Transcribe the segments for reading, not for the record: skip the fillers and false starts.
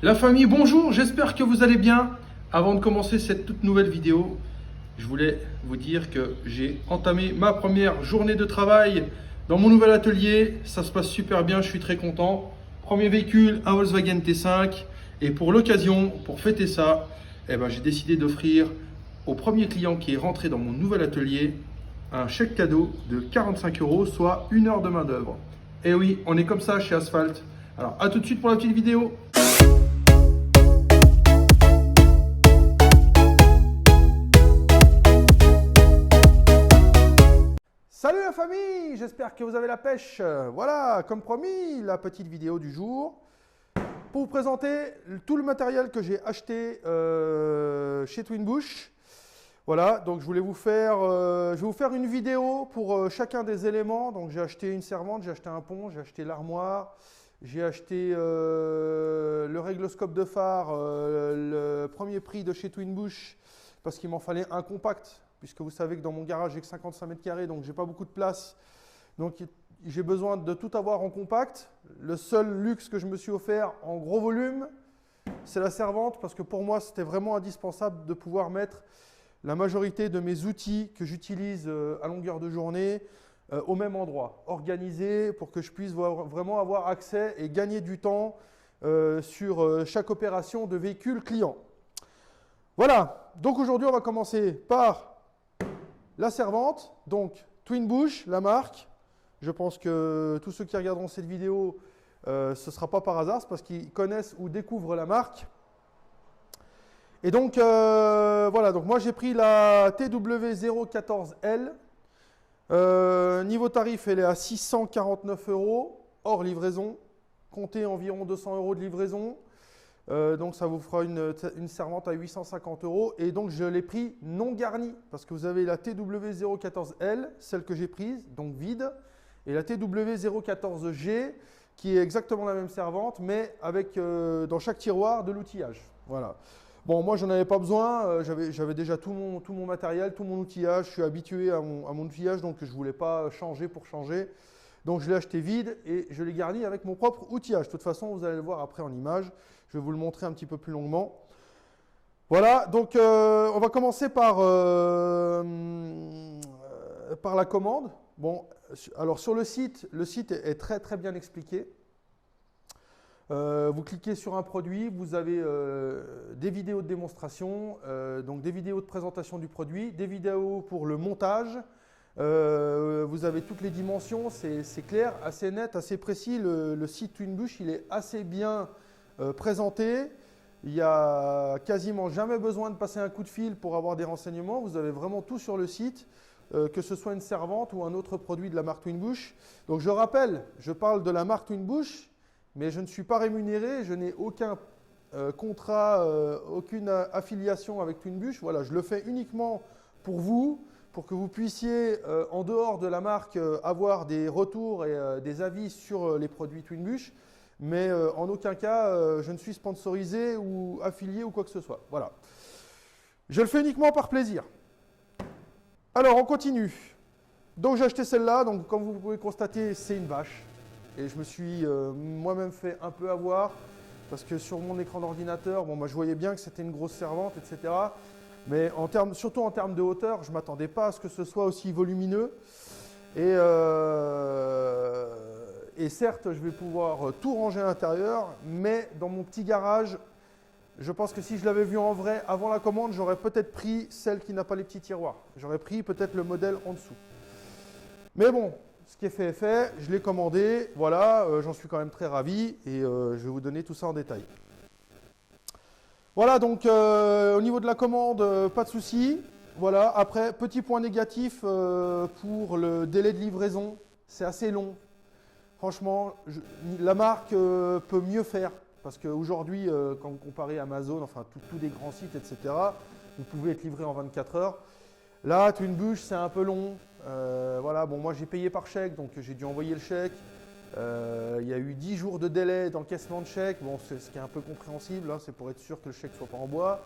La famille, bonjour, j'espère que vous allez bien. Avant de commencer cette toute nouvelle vidéo, je voulais vous dire que j'ai entamé ma première journée de travail dans mon nouvel atelier. Ça se passe super bien, je suis très content. Premier véhicule, un Volkswagen T5. Et pour l'occasion, pour fêter ça, j'ai décidé d'offrir au premier client qui est rentré dans mon nouvel atelier un chèque cadeau de 45 euros, soit 1 heure de main d'œuvre. Et oui, on est comme ça chez Asphalt. Alors à tout de suite pour la petite vidéo. Salut la famille, j'espère que vous avez la pêche. Voilà, comme promis, la petite vidéo du jour pour vous présenter tout le matériel que j'ai acheté chez Twinbush. Voilà, donc je vais vous faire une vidéo pour chacun des éléments. Donc j'ai acheté une servante, j'ai acheté un pont, j'ai acheté l'armoire, j'ai acheté le régloscope de phare, le premier prix de chez Twinbush, parce qu'il m'en fallait un compact, puisque vous savez que dans mon garage j'ai que 55 mètres carrés, donc j'ai pas beaucoup de place. Donc j'ai besoin de tout avoir en compact. Le seul luxe que je me suis offert en gros volume, c'est la servante, parce que pour moi c'était vraiment indispensable de pouvoir mettre la majorité de mes outils que j'utilise à longueur de journée au même endroit, organisé pour que je puisse vraiment avoir accès et gagner du temps sur chaque opération de véhicule client. Voilà, donc aujourd'hui on va commencer par la servante, donc Twinbush, la marque. Je pense que tous ceux qui regarderont cette vidéo, ce ne sera pas par hasard, c'est parce qu'ils connaissent ou découvrent la marque. Et donc, voilà, donc moi j'ai pris la TW014L. Niveau tarif, elle est à 649 euros, hors livraison. Comptez environ 200 euros de livraison. Donc ça vous fera une servante à 850 euros. Et donc je l'ai pris non garnie, parce que vous avez la TW014L, celle que j'ai prise, donc vide, et la TW014G, qui est exactement la même servante, mais avec dans chaque tiroir de l'outillage. Voilà. Bon, moi, j'en avais pas besoin. J'avais déjà tout mon matériel, tout mon outillage. Je suis habitué à mon outillage, donc je ne voulais pas changer pour changer. Donc, je l'ai acheté vide et je l'ai garni avec mon propre outillage. De toute façon, vous allez le voir après en image. Je vais vous le montrer un petit peu plus longuement. Voilà, donc on va commencer par la commande. Bon, alors sur le site est très très bien expliqué. Vous cliquez sur un produit, vous avez des vidéos de démonstration, donc des vidéos de présentation du produit, des vidéos pour le montage. Vous avez toutes les dimensions, c'est clair, assez net, assez précis. Le site Twinbush, il est assez bien présenté. Il n'y a quasiment jamais besoin de passer un coup de fil pour avoir des renseignements. Vous avez vraiment tout sur le site, que ce soit une servante ou un autre produit de la marque Twinbush. Donc je rappelle, je parle de la marque Twinbush, mais je ne suis pas rémunéré, je n'ai aucun contrat, aucune affiliation avec Twinbush. Voilà, je le fais uniquement pour vous, pour que vous puissiez, en dehors de la marque, avoir des retours et des avis sur les produits Twinbush. Mais en aucun cas, je ne suis sponsorisé ou affilié ou quoi que ce soit. Voilà. Je le fais uniquement par plaisir. Alors, on continue. Donc, j'ai acheté celle-là. Donc, comme vous pouvez constater, c'est une vache. Et je me suis moi-même fait un peu avoir, parce que sur mon écran d'ordinateur, bon, je voyais bien que c'était une grosse servante, etc. Mais surtout en termes de hauteur, je ne m'attendais pas à ce que ce soit aussi volumineux. Et certes, je vais pouvoir tout ranger à l'intérieur, mais dans mon petit garage, je pense que si je l'avais vu en vrai avant la commande, j'aurais peut-être pris celle qui n'a pas les petits tiroirs. J'aurais pris peut-être le modèle en dessous. Mais bon, ce qui est fait est fait, je l'ai commandé, voilà, j'en suis quand même très ravi et je vais vous donner tout ça en détail. Voilà, donc au niveau de la commande, pas de souci. Voilà, après, petit point négatif pour le délai de livraison, c'est assez long. Franchement, la marque peut mieux faire, parce qu'aujourd'hui, quand vous comparez Amazon, enfin tous des grands sites, etc., vous pouvez être livré en 24 heures. Là, Twinbush, c'est un peu long. Voilà, bon, moi j'ai payé par chèque, donc j'ai dû envoyer le chèque. Il y a eu 10 jours de délai d'encaissement de chèque. Bon, c'est ce qui est un peu compréhensible, hein, c'est pour être sûr que le chèque ne soit pas en bois.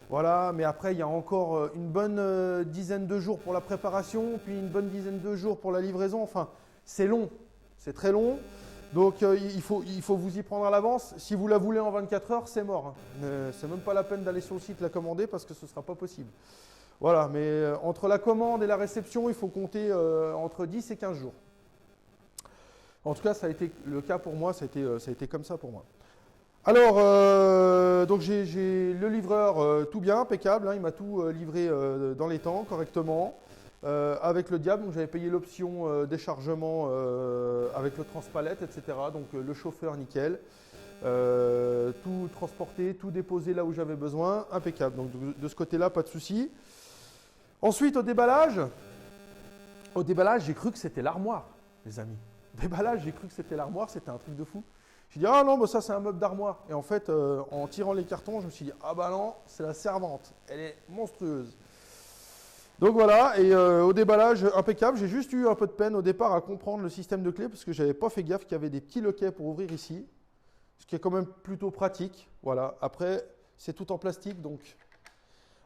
Voilà, mais après, il y a encore une bonne dizaine de jours pour la préparation, puis une bonne dizaine de jours pour la livraison. Enfin, c'est long, c'est très long. Donc il faut vous y prendre à l'avance. Si vous la voulez en 24 heures, c'est mort. Hein. C'est même pas la peine d'aller sur le site la commander parce que ce ne sera pas possible. Voilà, mais entre la commande et la réception, il faut compter entre 10 et 15 jours. En tout cas, ça a été le cas pour moi, ça a été comme ça pour moi. Alors, donc j'ai le livreur tout bien, impeccable, hein, il m'a tout livré dans les temps, correctement, avec le diable. Donc j'avais payé l'option déchargement avec le transpalette, etc. Donc le chauffeur, nickel. Tout transporté, tout déposé là où j'avais besoin, impeccable. Donc de ce côté-là, pas de souci. Ensuite, au déballage, j'ai cru que c'était l'armoire, les amis. Au déballage, j'ai cru que c'était l'armoire, c'était un truc de fou. J'ai dit, ah non, bah ça c'est un meuble d'armoire. Et en fait, en tirant les cartons, je me suis dit, ah bah non, c'est la servante. Elle est monstrueuse. Donc voilà, et au déballage, impeccable. J'ai juste eu un peu de peine au départ à comprendre le système de clé parce que je n'avais pas fait gaffe qu'il y avait des petits loquets pour ouvrir ici. Ce qui est quand même plutôt pratique. Voilà, après, c'est tout en plastique, donc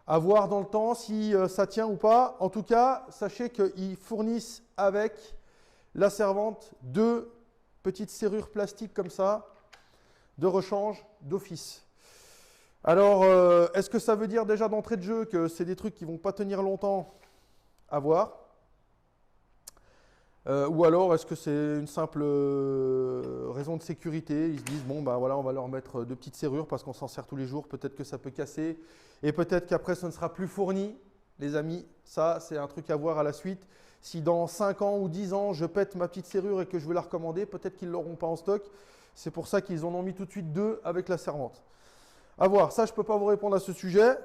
à voir dans le temps si ça tient ou pas. En tout cas, sachez qu'ils fournissent avec la servante 2 petites serrures plastiques comme ça, de rechange d'office. Alors, est-ce que ça veut dire déjà d'entrée de jeu que c'est des trucs qui ne vont pas tenir longtemps à voir? Ou alors, est-ce que c'est une simple raison de sécurité? Ils se disent, bon, ben voilà, on va leur mettre 2 petites serrures parce qu'on s'en sert tous les jours, peut-être que ça peut casser, et peut-être qu'après, ce ne sera plus fourni, les amis. Ça, c'est un truc à voir à la suite. Si dans 5 ans ou 10 ans, je pète ma petite serrure et que je veux la recommander, peut-être qu'ils ne l'auront pas en stock. C'est pour ça qu'ils en ont mis tout de suite 2 avec la servante. À voir, ça, je ne peux pas vous répondre à ce sujet.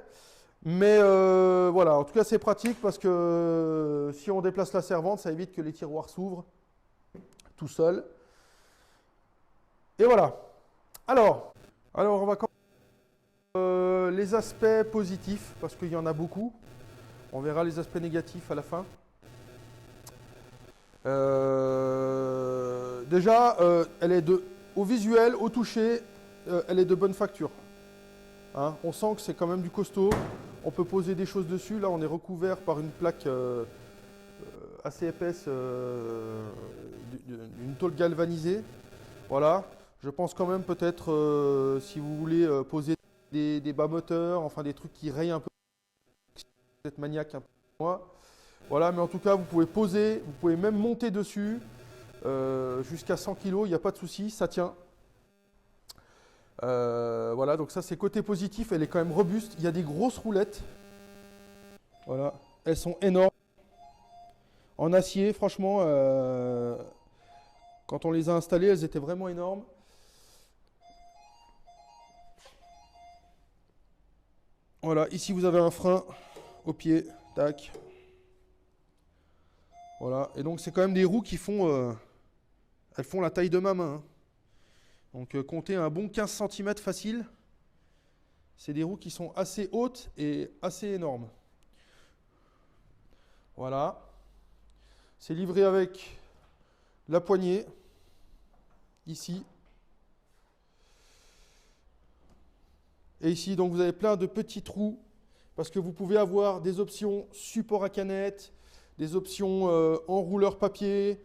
Mais voilà, en tout cas, c'est pratique parce que si on déplace la servante, ça évite que les tiroirs s'ouvrent tout seuls. Et voilà. Alors on va commencer les aspects positifs parce qu'il y en a beaucoup. On verra les aspects négatifs à la fin. Déjà, elle est au visuel, au toucher, elle est de bonne facture. Hein, on sent que c'est quand même du costaud. On peut poser des choses dessus. Là, on est recouvert par une plaque assez épaisse d'une tôle galvanisée. Voilà. Je pense quand même peut-être, si vous voulez poser des bas moteurs, enfin des trucs qui rayent un peu. Vous êtes maniaque un peu comme moi. Voilà, mais en tout cas, vous pouvez poser, vous pouvez même monter dessus jusqu'à 100 kg, il n'y a pas de souci, ça tient. Voilà, donc ça c'est côté positif, elle est quand même robuste. Il y a des grosses roulettes. Voilà, elles sont énormes. En acier, franchement, quand on les a installées, elles étaient vraiment énormes. Voilà, ici vous avez un frein au pied, tac. Voilà, et donc c'est quand même des roues qui font, elles font la taille de ma main. Hein. Donc comptez un bon 15 cm facile. C'est des roues qui sont assez hautes et assez énormes. Voilà. C'est livré avec la poignée, ici. Et ici, donc vous avez plein de petits trous, parce que vous pouvez avoir des options support à canette, des options enrouleur papier.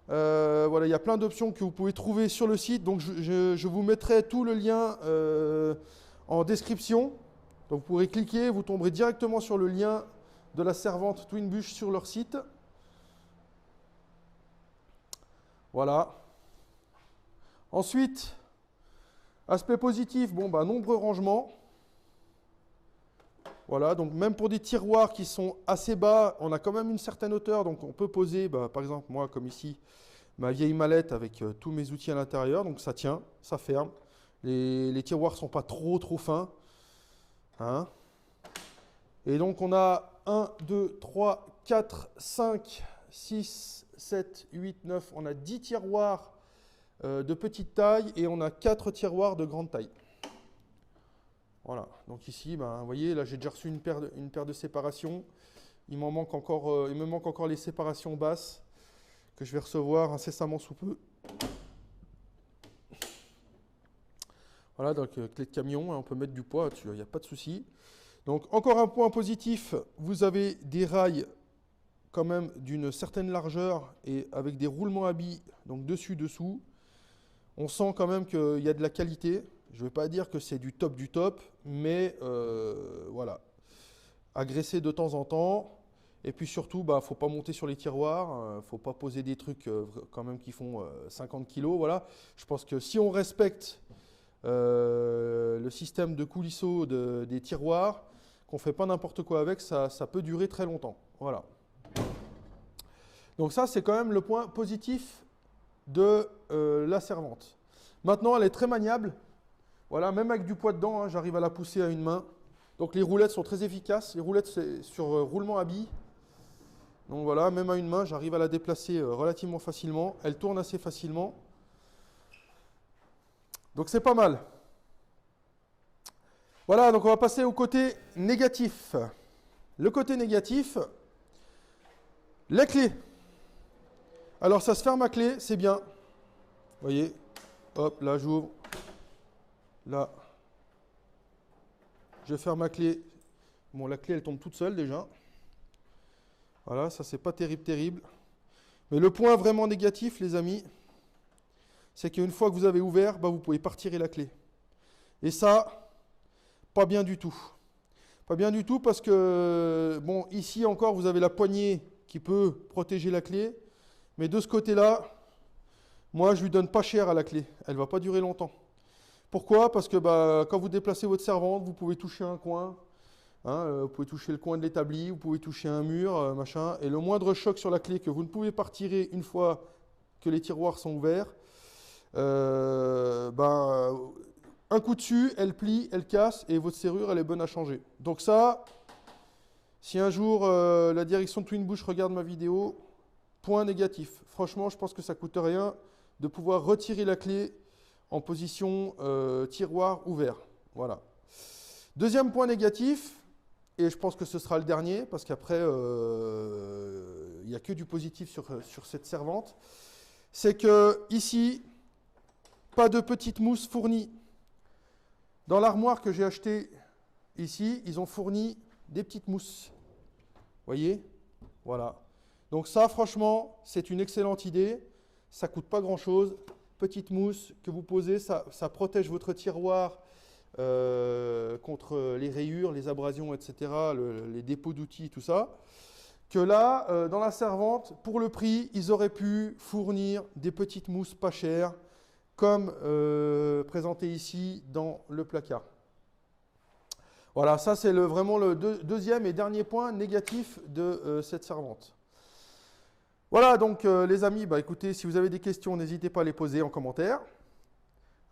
Voilà, il y a plein d'options que vous pouvez trouver sur le site. Donc je vous mettrai tout le lien en description. Donc vous pourrez cliquer, vous tomberez directement sur le lien de la servante Twinbush sur leur site. Voilà. Ensuite, aspect positif, bon, bah, nombreux rangements. Voilà, donc même pour des tiroirs qui sont assez bas, on a quand même une certaine hauteur, donc on peut poser, bah, par exemple, moi, comme ici, ma vieille mallette avec tous mes outils à l'intérieur, donc ça tient, ça ferme. Les tiroirs ne sont pas trop fins. Hein. Et donc on a 1, 2, 3, 4, 5, 6, 7, 8, 9, on a 10 tiroirs de petite taille et on a 4 tiroirs de grande taille. Voilà, donc ici, ben, vous voyez, là j'ai déjà reçu une paire de séparations. Il me manque encore les séparations basses que je vais recevoir incessamment sous peu. Voilà, donc clé de camion, hein, on peut mettre du poids dessus, il n'y a pas de souci. Donc encore un point positif, vous avez des rails quand même d'une certaine largeur et avec des roulements à billes, donc dessus, dessous. On sent quand même qu'il y a de la qualité. Je ne vais pas dire que c'est du top, mais voilà. À graisser de temps en temps. Et puis surtout, bah, faut pas monter sur les tiroirs. Faut pas poser des trucs quand même qui font 50 kilos. Voilà. Je pense que si on respecte le système de coulisseau des tiroirs, qu'on fait pas n'importe quoi avec, ça peut durer très longtemps. Voilà. Donc ça, c'est quand même le point positif de la servante. Maintenant, elle est très maniable. Voilà, même avec du poids dedans, hein, j'arrive à la pousser à une main. Donc les roulettes sont très efficaces. Les roulettes, c'est sur roulement à billes. Donc voilà, même à une main, j'arrive à la déplacer relativement facilement. Elle tourne assez facilement. Donc c'est pas mal. Voilà, donc on va passer au côté négatif. Le côté négatif, la clé. Alors ça se ferme à clé, c'est bien. Vous voyez, hop, là j'ouvre. Là, je ferme ma clé. Bon, la clé elle tombe toute seule déjà. Voilà, ça c'est pas terrible. Mais le point vraiment négatif, les amis, c'est qu'une fois que vous avez ouvert, bah, vous pouvez pas retirer la clé. Et ça, pas bien du tout. Pas bien du tout parce que, bon, ici encore, vous avez la poignée qui peut protéger la clé. Mais de ce côté-là, moi, je lui donne pas cher à la clé. Elle va pas durer longtemps. Pourquoi? Parce que bah, quand vous déplacez votre servante, vous pouvez toucher un coin. Hein, vous pouvez toucher le coin de l'établi, vous pouvez toucher un mur, machin. Et le moindre choc sur la clé que vous ne pouvez pas retirer une fois que les tiroirs sont ouverts, ben, un coup dessus, elle plie, elle casse et votre serrure, elle est bonne à changer. Donc ça, si un jour la direction de Twin Bush regarde ma vidéo, point négatif. Franchement, je pense que ça ne coûte rien de pouvoir retirer la clé en position tiroir ouvert. Voilà. Deuxième point négatif, et je pense que ce sera le dernier, parce qu'après, il n'y a que du positif sur cette servante, c'est que ici, pas de petite mousse fournie. Dans l'armoire que j'ai achetée ici, ils ont fourni des petites mousses. Vous voyez? Voilà. Donc ça, franchement, c'est une excellente idée. Ça ne coûte pas grand-chose. Petite mousse que vous posez, ça protège votre tiroir contre les rayures, les abrasions, etc., les dépôts d'outils, tout ça. Que là, dans la servante, pour le prix, ils auraient pu fournir des petites mousses pas chères, comme présenté ici dans le placard. Voilà, ça c'est vraiment le deuxième et dernier point négatif de cette servante. Voilà, donc les amis, bah, écoutez, si vous avez des questions, n'hésitez pas à les poser en commentaire.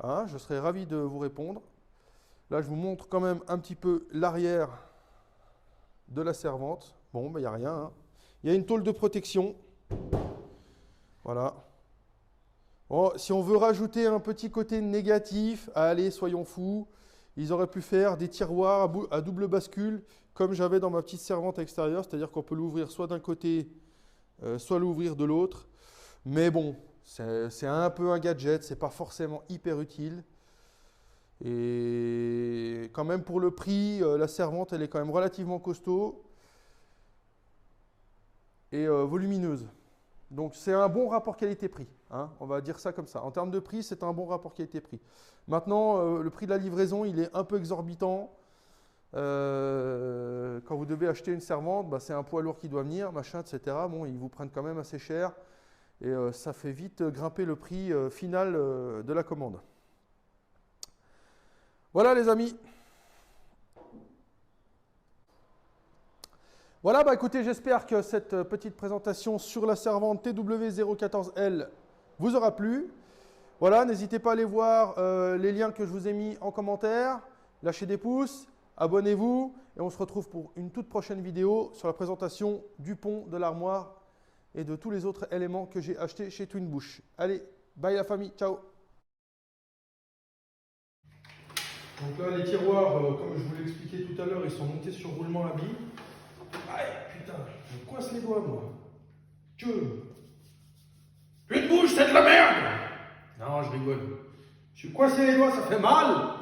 Hein, je serai ravi de vous répondre. Là, je vous montre quand même un petit peu l'arrière de la servante. Bon, il n'y a rien. Hein. Il y a une tôle de protection. Voilà. Bon, si on veut rajouter un petit côté négatif, allez, soyons fous. Ils auraient pu faire des tiroirs à double bascule, comme j'avais dans ma petite servante extérieure, c'est-à-dire qu'on peut l'ouvrir soit d'un côté, soit l'ouvrir de l'autre. Mais bon, c'est un peu un gadget, c'est pas forcément hyper utile. Et quand même pour le prix, la servante, elle est quand même relativement costaud et volumineuse. Donc c'est un bon rapport qualité-prix, hein, on va dire ça comme ça. En termes de prix, c'est un bon rapport qualité-prix. Maintenant, le prix de la livraison, il est un peu exorbitant. Quand vous devez acheter une servante, bah, c'est un poids lourd qui doit venir, machin, etc. Bon, ils vous prennent quand même assez cher et ça fait vite grimper le prix final de la commande. Voilà les amis. Voilà, bah écoutez, j'espère que cette petite présentation sur la servante TW014L vous aura plu. Voilà, n'hésitez pas à aller voir les liens que je vous ai mis en commentaire. Lâchez des pouces, abonnez-vous et on se retrouve pour une toute prochaine vidéo sur la présentation du pont, de l'armoire et de tous les autres éléments que j'ai achetés chez Twin Bush. Allez, bye la famille, ciao. Donc là, les tiroirs, comme je vous l'ai expliqué tout à l'heure, ils sont montés sur roulement à billes. Aïe, putain, je me coince les doigts, moi. Que une bouche, c'est de la merde. Non, je rigole. Je suis coincé les doigts, ça fait mal.